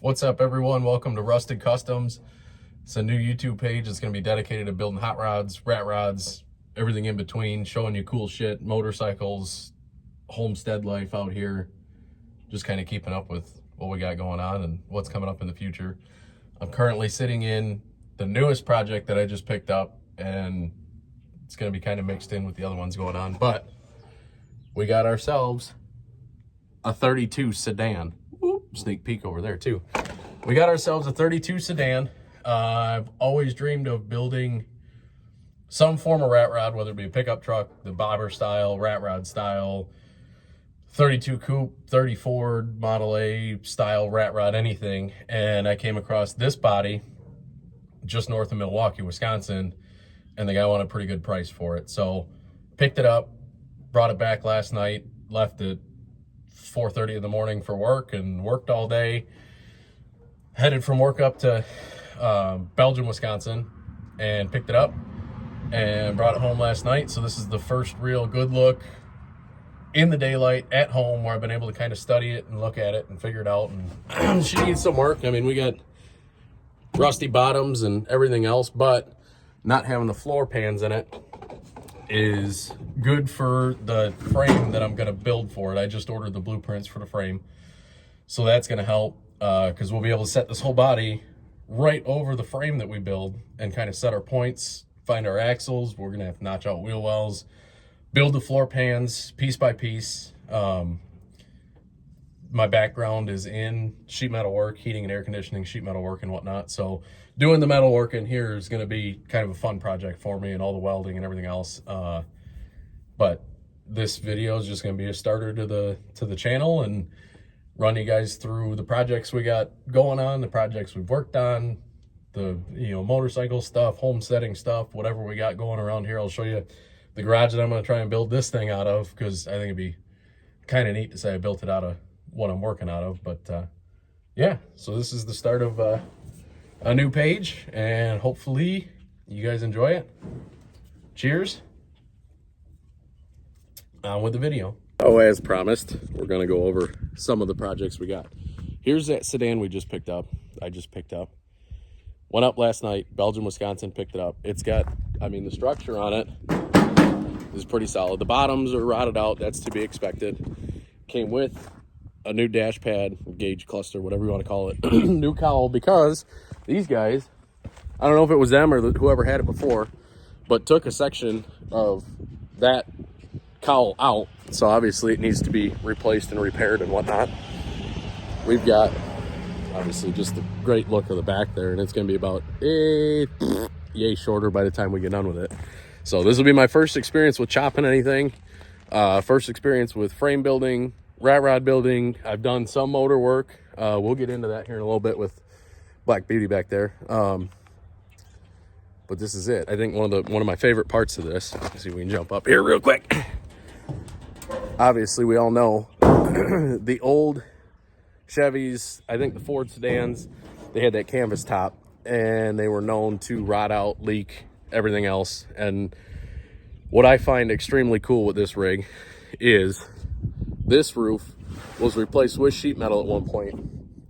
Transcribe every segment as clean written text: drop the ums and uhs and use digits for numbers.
What's up, everyone? Welcome to Rusted Customs. It's a new YouTube page. It's going to be dedicated to building hot rods, rat rods, everything in between, showing you cool shit, motorcycles, homestead life out here, just kind of keeping up with what we got going on and what's coming up in the future. I'm currently sitting in the newest project that I just picked up, and it's going to be kind of mixed in with the other ones going on, but we got ourselves a 32 sedan. Sneak peek over there too. We got ourselves a 32 sedan. I've always dreamed of building some form of rat rod, whether it be a pickup truck, the bobber style, rat rod style, 32 coupe, 30 Ford Model A style rat rod, anything. And I came across this body just north of Milwaukee, Wisconsin, and the guy wanted a pretty good price for it. So picked it up, brought it back last night, left it 4:30 in the morning for work, and worked all day. Headed from work up to Belgium, Wisconsin, and picked it up and brought it home last night. So this is the first real good look in the daylight at home where I've been able to kind of study it and look at it and figure it out. And she needs some work. I mean, we got rusty bottoms and everything else, but not having the floor pans in it is good for the frame that I'm going to build for it. I just ordered the blueprints for the frame, so that's going to help because we'll be able to set this whole body right over the frame that we build and kind of set our points, find our axles. We're going to have to notch out wheel wells, build the floor pans piece by piece. My background is in sheet metal work, heating and air conditioning, sheet metal work and whatnot. So doing the metal work in here is going to be kind of a fun project for me, and all the welding and everything else. But this video is just going to be a starter to the channel and run you guys through the projects we got going on, the projects we've worked on, the motorcycle stuff, homesteading stuff, whatever we got going around here. I'll show you the garage that I'm going to try and build this thing out of, because I think it'd be kind of neat to say I built it out of what I'm working out of. But yeah, so this is the start of a new page, and hopefully you guys enjoy it. Cheers. On with the video. Oh, as promised, we're going to go over some of the projects we got. Here's that sedan we just picked up. I just picked up. Went up last night, Belgium, Wisconsin, picked it up. It's got, I mean, the structure on it is pretty solid. The bottoms are rotted out. That's to be expected. Came with a new dash pad, gauge cluster, whatever you want to call it. New cowl, because these guys, I don't know if it was them or whoever had it before, but took a section of that cowl out. So obviously it needs to be replaced and repaired and whatnot. We've got obviously just the great look of the back there, and it's going to be about yay shorter by the time we get done with it. So this will be my first experience with chopping anything. First experience with frame building, rat rod building. I've done some motor work. We'll get into that here in a little bit with Black Beauty back there. But this is it. I think one of my favorite parts of this. Let's see if we can jump up here real quick. Obviously, we all know the old Chevys, I think the Ford sedans, they had that canvas top, and they were known to rot out, leak, everything else. And what I find extremely cool with this rig is this roof was replaced with sheet metal at one point,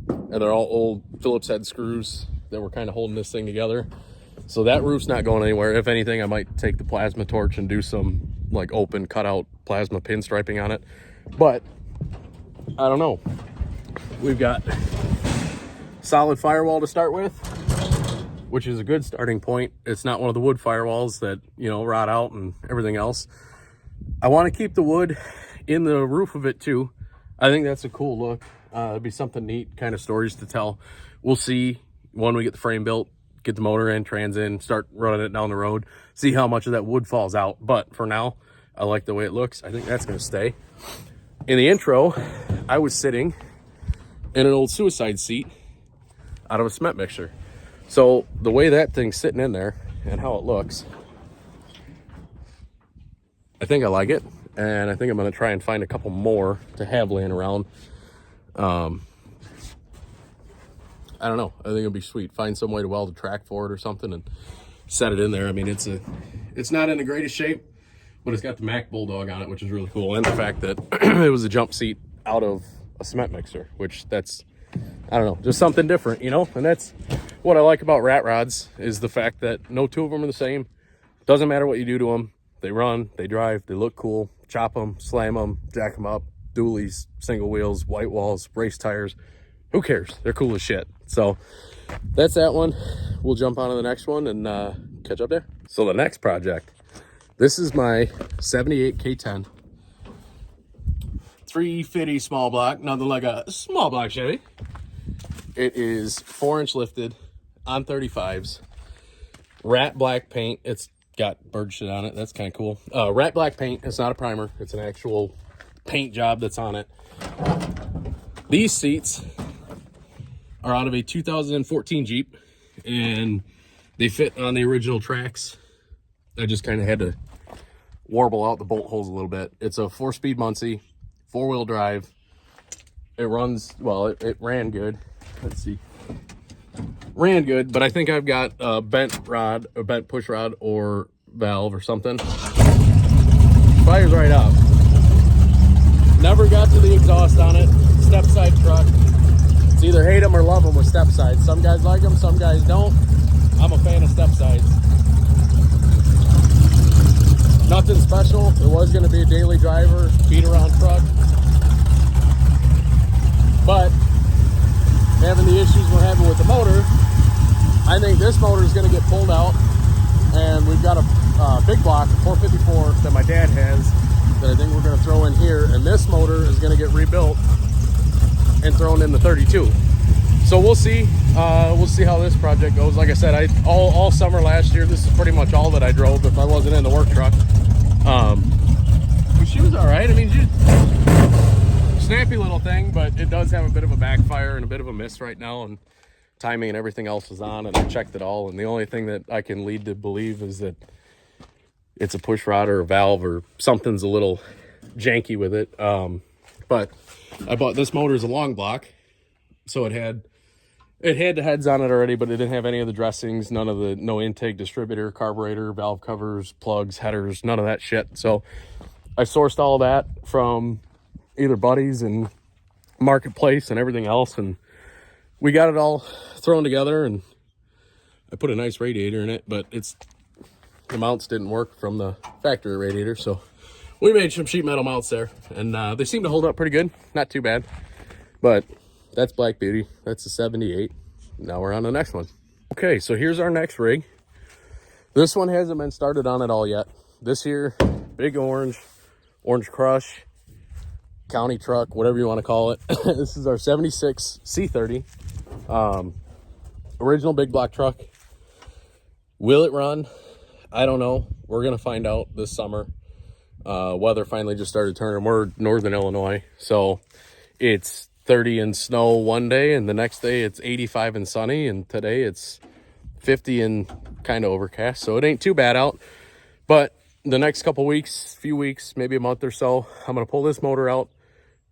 and they're all old Phillips head screws that were kind of holding this thing together. So that roof's not going anywhere. If anything, I might take the plasma torch and do some like open cutout plasma pinstriping on it. But I don't know. We've got solid firewall to start with, which is a good starting point. It's not one of the wood firewalls that, rot out and everything else. I want to keep the wood in the roof of it too. I think that's a cool look. It'd be something neat, kind of stories to tell. We'll see when we get the frame built, get the motor in, trans in, start running it down the road, see how much of that wood falls out. But for now, I like the way it looks. I think that's going to stay. In the intro, I was sitting in an old suicide seat out of a cement mixer. So the way that thing's sitting in there and how it looks, I think I like it. And I think I'm going to try and find a couple more to have laying around. I don't know. I think it'll be sweet. Find some way to weld a track for it or something and set it in there. I mean, it's not in the greatest shape, but it's got the Mack Bulldog on it, which is really cool. And the fact that it was a jump seat out of a cement mixer, which that's I don't know, just something different, you know? And that's what I like about rat rods, is the fact that no two of them are the same. Doesn't matter what you do to them. They run, they drive, they look cool. Chop them, slam them, jack them up, dualies, single wheels, white walls, race tires. Who cares? They're cool as shit. So that's that one. We'll jump on to the next one and catch up there. So the next project, this is my 78 K10. 350 small block, nothing like a small block Chevy. It is 4-inch lifted on 35s. Rat black paint. It's got bird shit on it. That's kind of cool. Rat black paint. It's not a primer. It's an actual paint job that's on it. These seats are out of a 2014 Jeep, and they fit on the original tracks. I just kind of had to warble out the bolt holes a little bit. It's a 4-speed Muncie, 4-wheel drive. It runs, well, it ran good. Let's see. Ran good, but I think I've got a bent rod, a bent push rod or valve or something. Fires right up. Never got to the exhaust on it. Step side truck. It's either hate them or love them with step sides. Some guys like them, some guys don't. I'm a fan of step sides. Nothing special. It was going to be a daily driver, beat around truck. But having the issues we're having with the motor, I think this motor is going to get pulled out, and we've got a big block, 454, that my dad has, that I think we're going to throw in here, and this motor is going to get rebuilt and thrown in the 32. So we'll see. We'll see how this project goes. Like I said, all summer last year, this is pretty much all that I drove if I wasn't in the work truck. She was all right. I mean, snappy little thing, but it does have a bit of a backfire and a bit of a miss right now, and timing and everything else is on, and I checked it all, and the only thing that I can lead to believe is that it's a push rod or a valve or something's a little janky with it. But I bought this motor as a long block, so it had the heads on it already, but it didn't have any of the dressings, no intake, distributor, carburetor, valve covers, plugs, headers, none of that shit. So I sourced all that from either Buddies and Marketplace and everything else, and we got it all thrown together, and I put a nice radiator in it, but the mounts didn't work from the factory radiator, so we made some sheet metal mounts there, and they seem to hold up pretty good. Not too bad. But that's Black Beauty. That's the 78. Now we're on the next one. Okay, so here's our next rig. This one hasn't been started on at all yet. This here, big orange crush, county truck, whatever you want to call it. This is our 76 C30. Original big block truck. Will it run? I don't know. We're gonna find out this summer. Weather finally just started turning. We're northern Illinois, so it's 30 and snow one day, and the next day it's 85 and sunny, and today it's 50 and kind of overcast, so it ain't too bad out. But the next few weeks, maybe a month or so, I'm gonna pull this motor out.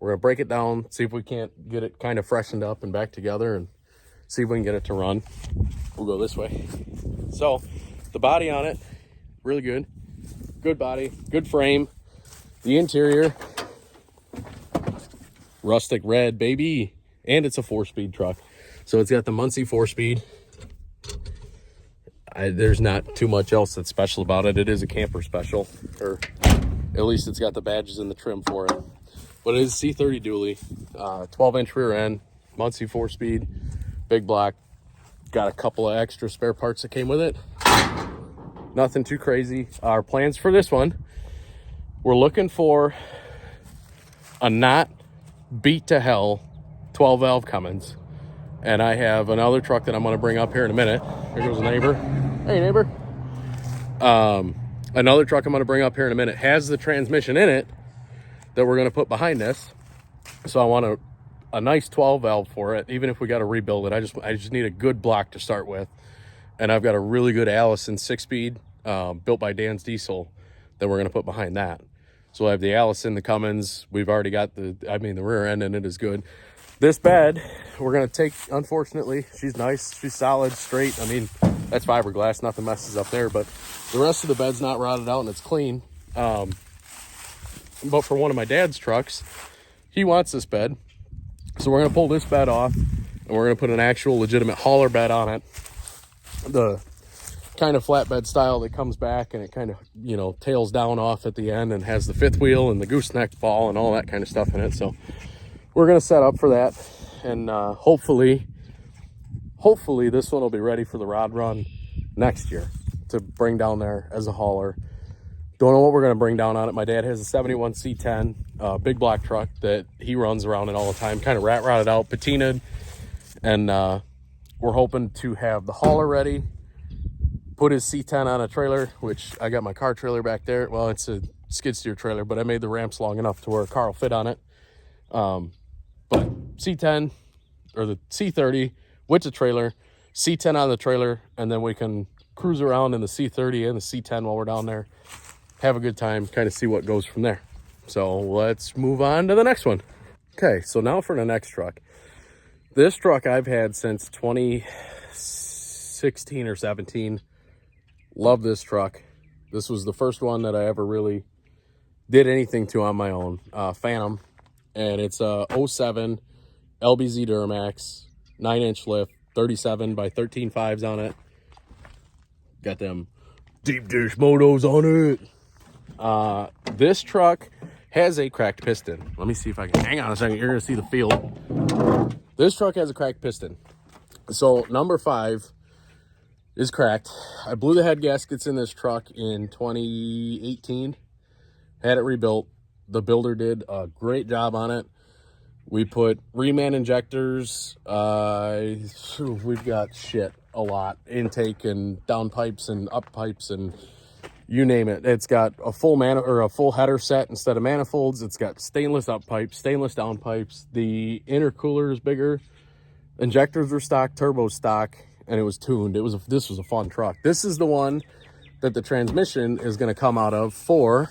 We're gonna break it down, see if we can't get it kind of freshened up and back together, and see if we can get it to run. We'll go this way. So the body on it, really good. Good body, good frame. The interior, rustic red, baby. And it's a 4-speed truck. So it's got the Muncie 4-speed. There's not too much else that's special about it. It is a camper special, or at least it's got the badges and the trim for it. But it is C30 dually, 12-inch rear end, Muncie 4-speed, big block. Got a couple of extra spare parts that came with it. Nothing too crazy. Our plans for this one, we're looking for a not beat to hell 12 valve Cummins. And I have another truck that I'm going to bring up here in a minute. There goes a neighbor. Hey, neighbor. Another truck I'm going to bring up here in a minute has the transmission in it that we're going to put behind this. So I want a nice 12 valve for it, even if we got to rebuild it. I just need a good block to start with. And I've got a really good Allison 6-speed built by Dan's Diesel that we're going to put behind that. So I have the Allison, the Cummins. We've already got the rear end, and it is good. This bed, we're going to take, unfortunately, she's nice. She's solid, straight. I mean, that's fiberglass. Nothing messes up there. But the rest of the bed's not rotted out, and it's clean. But for one of my dad's trucks, he wants this bed. So we're going to pull this bed off and we're going to put an actual legitimate hauler bed on it. The kind of flatbed style that comes back and it kind of, you know, tails down off at the end and has the fifth wheel and the gooseneck ball and all that kind of stuff in it. So we're going to set up for that, and hopefully this one will be ready for the rod run next year to bring down there as a hauler. Don't know what we're going to bring down on it. My dad has a 71 C10 big block truck that he runs around in all the time, kind of rat rotted out, patinaed, and we're hoping to have the hauler ready, put his C10 on a trailer, which I got my car trailer back there. Well, it's a skid steer trailer, but I made the ramps long enough to where a car will fit on it. But C10 or the C30 with the trailer, C10 on the trailer, and then we can cruise around in the C30 and the C10 while we're down there, have a good time, kind of see what goes from there. So let's move on to the next one. Okay, so now for the next truck. This truck I've had since 2016 or 17. Love this truck. This was the first one that I ever really did anything to on my own. Phantom, and it's a 07 LBZ Duramax, 9-inch lift, 37 by 13.5s on it. Got them deep dish motos on it. This truck has a cracked piston. Let me see if I can, hang on a second, you're gonna see the field. This truck has a cracked piston. So number 5 is cracked. I blew the head gaskets in this truck in 2018, had it rebuilt. The builder did a great job on it. We put reman injectors. We've got shit a lot, intake and down pipes and up pipes and you name it. It's got a full a full header set instead of manifolds. It's got stainless up pipes, stainless down pipes. The intercooler is bigger. Injectors were stock, turbo stock, and it was tuned. This was a fun truck. This is the one that the transmission is going to come out of for,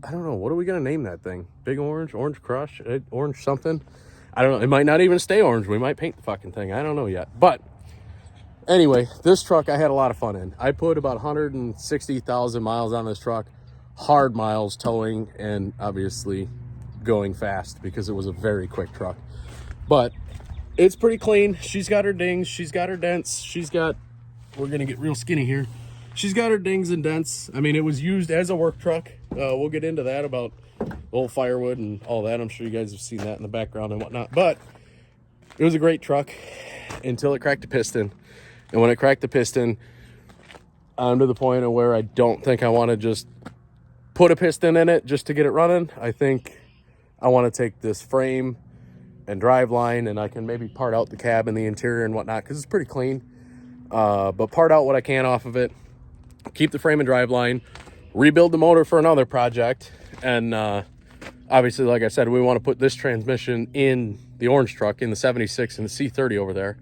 I don't know, what are we going to name that thing? Big Orange, Orange Crush, Orange something? I don't know. It might not even stay orange. We might paint the fucking thing. I don't know yet. But anyway, this truck I had a lot of fun in. I put about 160,000 miles on this truck. Hard miles, towing, and obviously going fast because it was a very quick truck. But it's pretty clean. She's got her dings. She's got her dents. We're going to get real skinny here. She's got her dings and dents. I mean, it was used as a work truck. We'll get into that about old firewood and all that. I'm sure you guys have seen that in the background and whatnot. But it was a great truck until it cracked the piston. And when it cracked the piston, I'm to the point of where I don't think I want to just put a piston in it just to get it running. I think I want to take this frame and drive line, and I can maybe part out the cab and the interior and whatnot because it's pretty clean. But part out what I can off of it, keep the frame and drive line, rebuild the motor for another project, and obviously, like I said, we want to put this transmission in the orange truck, in the 76 and the C30 over there,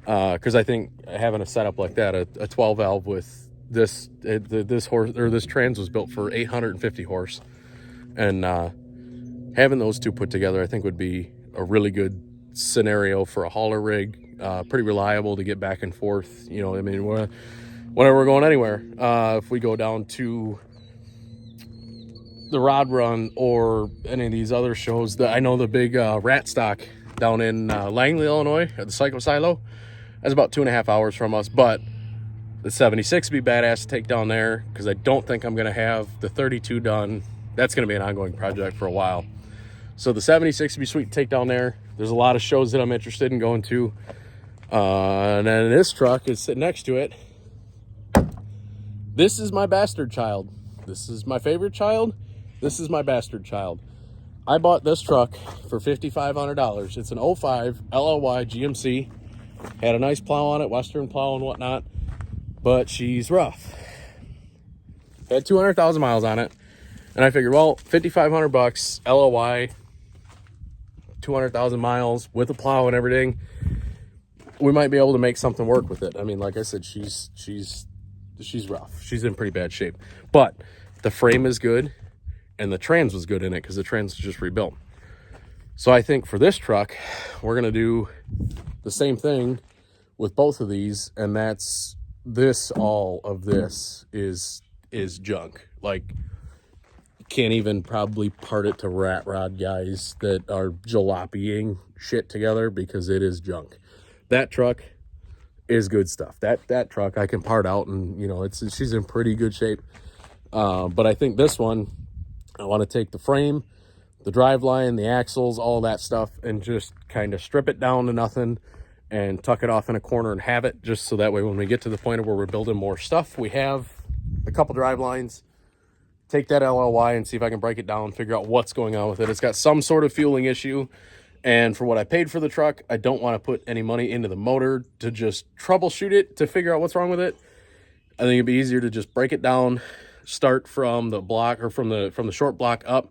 because I think having a setup like that, a 12 valve with this horse, or this trans was built for 850 horse, and having those two put together, I think would be a really good scenario for a hauler rig. Pretty reliable to get back and forth. You know, I mean, whenever we're going anywhere, if we go down to the rod run or any of these other shows, that I know the big rat stock down in Langley, Illinois at the Psycho Silo, that's about 2.5 hours from us. But the 76 would be badass to take down there because I don't think I'm going to have the 32 done. That's going to be an ongoing project for a while. So the 76 would be sweet to take down there. There's a lot of shows that I'm interested in going to. And then this truck is sitting next to it. This is my bastard child. This is my favorite child. This is my bastard child. I bought this truck for $5,500. It's an 05 LLY GMC. Had a nice plow on it, Western plow and whatnot, but she's rough. Had 200,000 miles on it, and I figured, well, $5,500 LLY, 200,000 miles with a plow and everything, we might be able to make something work with it. I mean, like I said, she's rough. She's in pretty bad shape, but the frame is good, and the trans was good in it because the trans was just rebuilt. So I think for this truck, we're gonna do the same thing with both of these, and that's this. All of this is junk. Like, can't even probably part it to rat rod guys that are jalopying shit together because it is junk. That truck is good stuff. That truck I can part out, and you know, she's in pretty good shape. But I think this one, I want to take the frame, the driveline, the axles, all that stuff, and just kind of strip it down to nothing and tuck it off in a corner and have it, just so that way when we get to the point of where we're building more stuff, we have a couple drive lines. Take that LLY and see if I can break it down, figure out what's going on with it. It's got some sort of fueling issue, and for what I paid for the truck, I don't want to put any money into the motor to just troubleshoot it to figure out what's wrong with it. I think it'd be easier to just break it down, start from the block, or from the short block up,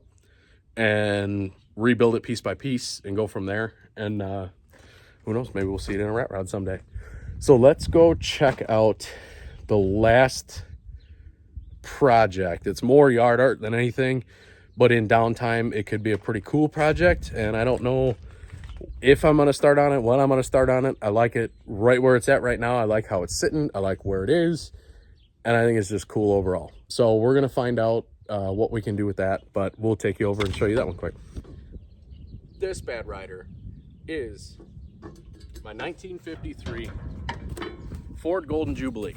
and rebuild it piece by piece and go from there. And who knows, maybe we'll see it in a rat rod someday. So let's go check out the last project. It's more yard art than anything, but in downtime it could be a pretty cool project, and I don't know if I'm going to start on it, when I'm going to start on it. I like it right where it's at right now. I like how it's sitting. I like where it is, and I think it's just cool overall. So we're going to find out what we can do with that, but we'll take you over and show you that one quick. This bad rider is my 1953 Ford Golden Jubilee.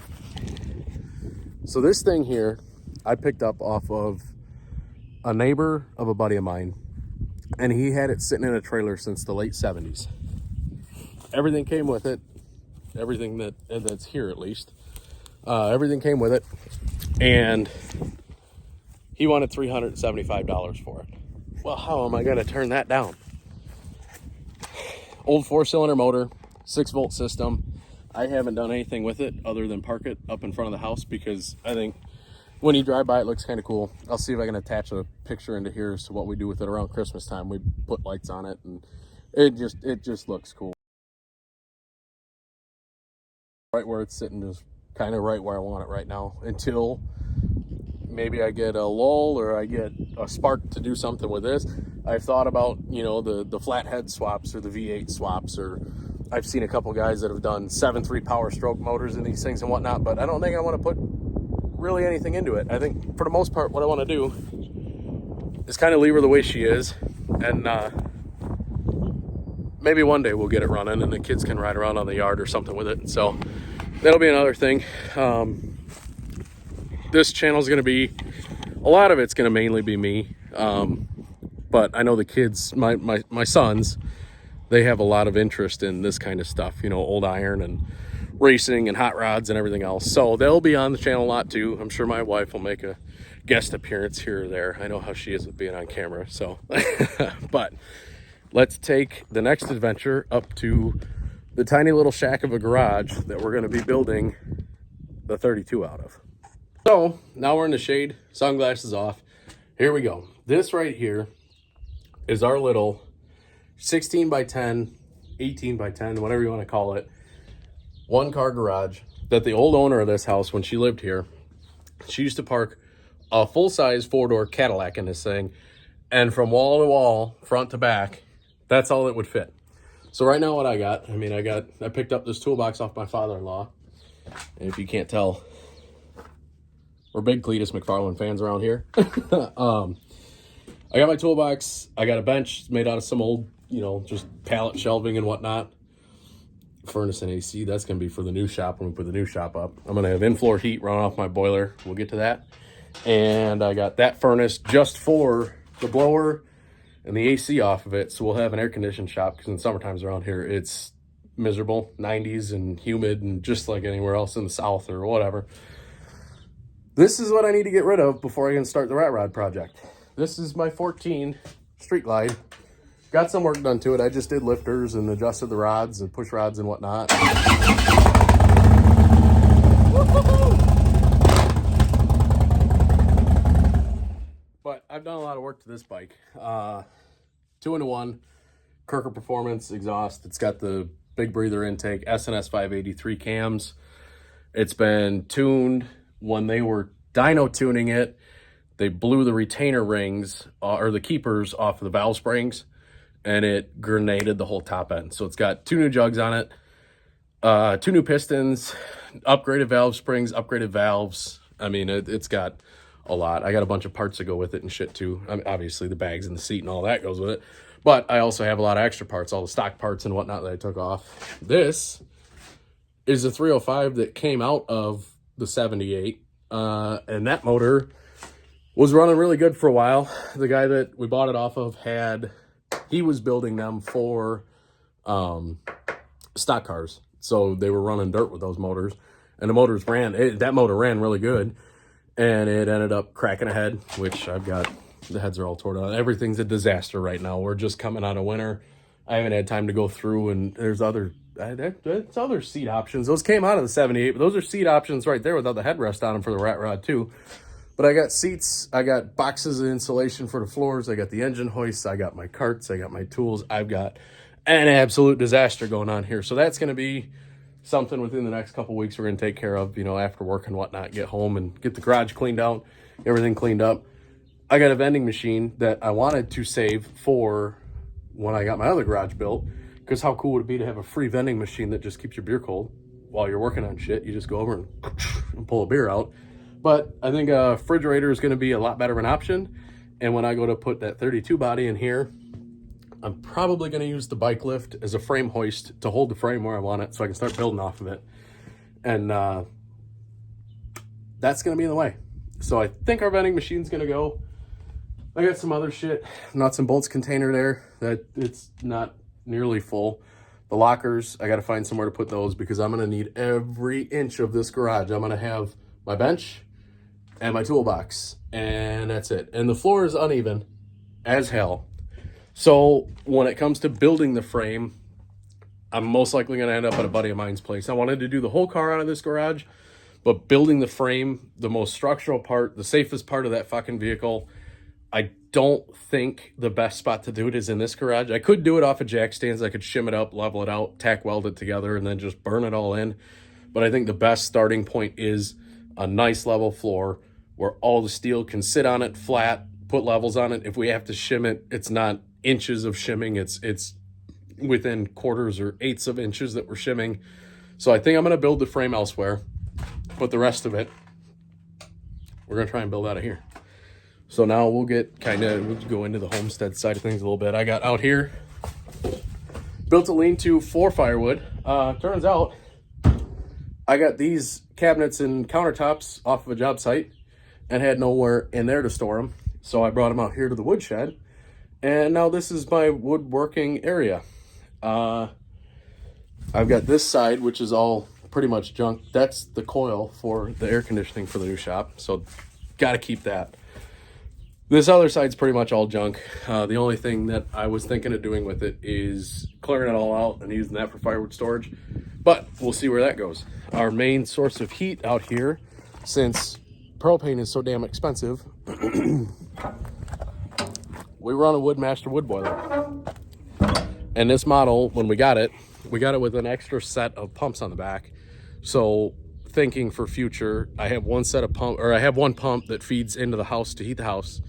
So this thing here I picked up off of a neighbor of a buddy of mine, and he had it sitting in a trailer since the late 70s. Everything came with it, everything that's here at least, everything came with it, and he wanted $375 for it. Well, how am I going to turn that down? Old 4-cylinder motor, 6-volt system. I haven't done anything with it other than park it up in front of the house, because I think when you drive by it looks kind of cool. I'll see if I can attach a picture into here as to what we do with it around Christmas time. We put lights on it, and it just looks cool. Right where it's sitting is kind of right where I want it right now, until maybe I get a lull or I get a spark to do something with this. I've thought about, you know, the flathead swaps or the V8 swaps, or I've seen a couple guys that have done 7.3 power stroke motors in these things and whatnot, but I don't think I want to put really anything into it. I think for the most part what I want to do is kind of leave her the way she is, and maybe one day we'll get it running and the kids can ride around on the yard or something with it. So that'll be another thing. This channel is going to be, a lot of it's going to mainly be me, but I know the kids, my sons, they have a lot of interest in this kind of stuff, you know, old iron and racing and hot rods and everything else. So they'll be on the channel a lot too. I'm sure my wife will make a guest appearance here or there. I know how she is with being on camera. So, but let's take the next adventure up to the tiny little shack of a garage that we're going to be building the 32 out of. So now we're in the shade, sunglasses off. Here we go. This right here is our little 16 by 10, 18 by 10, whatever you want to call it, one car garage that the old owner of this house, when she lived here, she used to park a full-size 4-door Cadillac in this thing, and from wall to wall, front to back, that's all it would fit. So right now what I got, I picked up this toolbox off my father-in-law, and if you can't tell, we're big Cletus McFarland fans around here. I got my toolbox, I got a bench made out of some old, you know, just pallet shelving and whatnot. Furnace and AC, that's going to be for the new shop when we put the new shop up. I'm going to have in-floor heat running off my boiler. We'll get to that. And I got that furnace just for the blower and the AC off of it. So we'll have an air-conditioned shop, because in summertimes around here, it's miserable, 90s and humid, and just like anywhere else in the South or whatever. This is what I need to get rid of before I can start the rat rod project. This is my 14 Street Glide. Got some work done to it. I just did lifters and adjusted the rods and push rods and whatnot. But I've done a lot of work to this bike. 2-in-1 Kirker Performance exhaust. It's got the big breather intake, SNS 583 cams. It's been tuned. When they were dyno tuning it, they blew the retainer rings or the keepers off of the valve springs, and it grenaded the whole top end. So it's got 2 new jugs on it, 2 new pistons, upgraded valve springs, upgraded valves. I mean, it's got a lot. I got a bunch of parts that go with it and shit too. I mean, obviously the bags and the seat and all that goes with it, but I also have a lot of extra parts, all the stock parts and whatnot that I took off. This is a 305 that came out of the 78, and that motor was running really good for a while. The guy that we bought it off of he was building them for stock cars, so they were running dirt with those motors, and the motors that motor ran really good, and it ended up cracking a head, which the heads are all torn out. Everything's a disaster right now. We're just coming out of winter. I haven't had time to go through, and there's other seat options. Those came out of the 78, but those are seat options right there without the headrest on them for the rat rod too. But I got seats, I got boxes of insulation for the floors, I got the engine hoists, I got my carts, I got my tools. I've got an absolute disaster going on here. So that's going to be something within the next couple weeks we're going to take care of, after work and whatnot, get home and get the garage cleaned out, everything cleaned up. I got a vending machine that I wanted to save for when I got my other garage built, because how cool would it be to have a free vending machine that just keeps your beer cold while you're working on shit? You just go over and pull a beer out. But I think a refrigerator is going to be a lot better of an option. And when I go to put that 32 body in here, I'm probably going to use the bike lift as a frame hoist to hold the frame where I want it so I can start building off of it. And that's going to be in the way. So I think our vending machine's going to go. I got some other shit, nuts and bolts container there that it's not nearly full. The lockers, I got to find somewhere to put those because I'm going to need every inch of this garage. I'm going to have my bench and my toolbox, and that's it. And the floor is uneven as hell. So when it comes to building the frame, I'm most likely going to end up at a buddy of mine's place. I wanted to do the whole car out of this garage, but building the frame, the most structural part, the safest part of that fucking vehicle, I don't think the best spot to do it is in this garage. I could do it off of jack stands. I could shim it up, level it out, tack weld it together, and then just burn it all in. But I think the best starting point is a nice level floor where all the steel can sit on it flat, put levels on it. If we have to shim it, it's not inches of shimming. It's within quarters or eighths of inches that we're shimming. So I think I'm going to build the frame elsewhere, but the rest of it, we're going to try and build out of here. So now we'll go into the homestead side of things a little bit. I got out here, built a lean-to for firewood. Turns out I got these cabinets and countertops off of a job site and had nowhere in there to store them. So I brought them out here to the woodshed. And now this is my woodworking area. I've got this side, which is all pretty much junk. That's the coil for the air conditioning for the new shop. So got to keep that. This other side's pretty much all junk. The only thing that I was thinking of doing with it is clearing it all out and using that for firewood storage. But we'll see where that goes. Our main source of heat out here, since propane is so damn expensive, we run a Woodmaster wood boiler. And this model, when we got it with an extra set of pumps on the back. So thinking for future, I have one pump that feeds into the house to heat the house.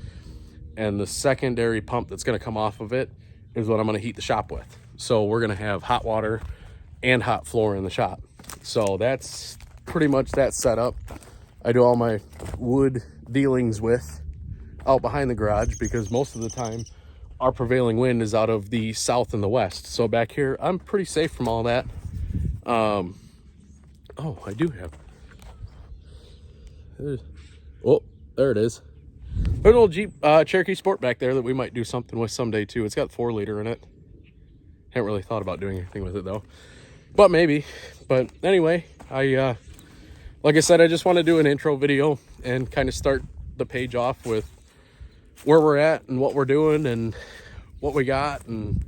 And the secondary pump that's going to come off of it is what I'm going to heat the shop with. So we're going to have hot water and hot floor in the shop. So that's pretty much that setup. I do all my wood dealings with out behind the garage because most of the time our prevailing wind is out of the south and the west. So back here, I'm pretty safe from all that. Oh, I do have. Oh, there it is. There's an old Jeep Cherokee Sport back there that we might do something with someday too. It's got 4-liter in it. Haven't really thought about doing anything with it though, but maybe. But anyway, like I said, I just want to do an intro video and kind of start the page off with where we're at and what we're doing and what we got. And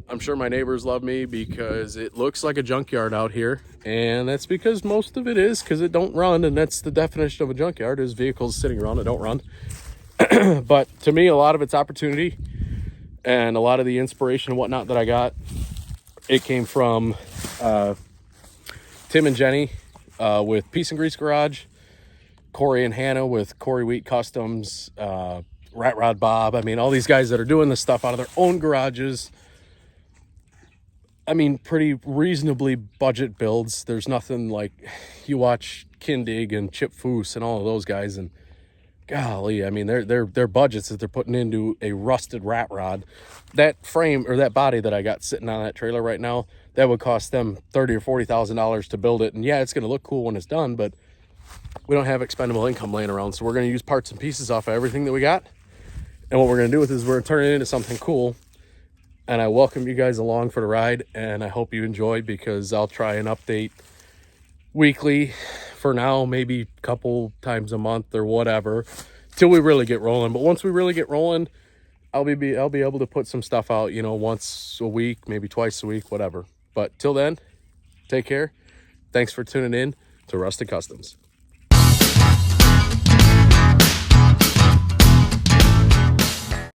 I'm sure my neighbors love me because it looks like a junkyard out here. And that's because most of it is, because it don't run. And that's the definition of a junkyard, is vehicles sitting around that don't run. But to me, a lot of it's opportunity and a lot of the inspiration and whatnot that I got, it came from Tim and Jenny with Peace and Grease Garage, Corey and Hannah with Corey Wheat Customs, Rat Rod Bob. I mean, all these guys that are doing this stuff out of their own garages. I mean, pretty reasonably budget builds. There's nothing like, you watch Kindig and Chip Foose and all of those guys, and golly, I mean, their budgets that they're putting into a rusted rat rod. That frame or that body that I got sitting on that trailer right now, that would cost them $30,000 or $40,000 to build it. And yeah, it's going to look cool when it's done, but we don't have expendable income laying around. So we're going to use parts and pieces off of everything that we got. And what we're going to do with this is we're going to turn it into something cool. And I welcome you guys along for the ride. And I hope you enjoy, because I'll try and update weekly for now, maybe a couple times a month or whatever, till we really get rolling. But once we really get rolling, I'll be able to put some stuff out, you know, once a week, maybe twice a week, whatever. But till then, take care. Thanks for tuning in to Rusted Customs.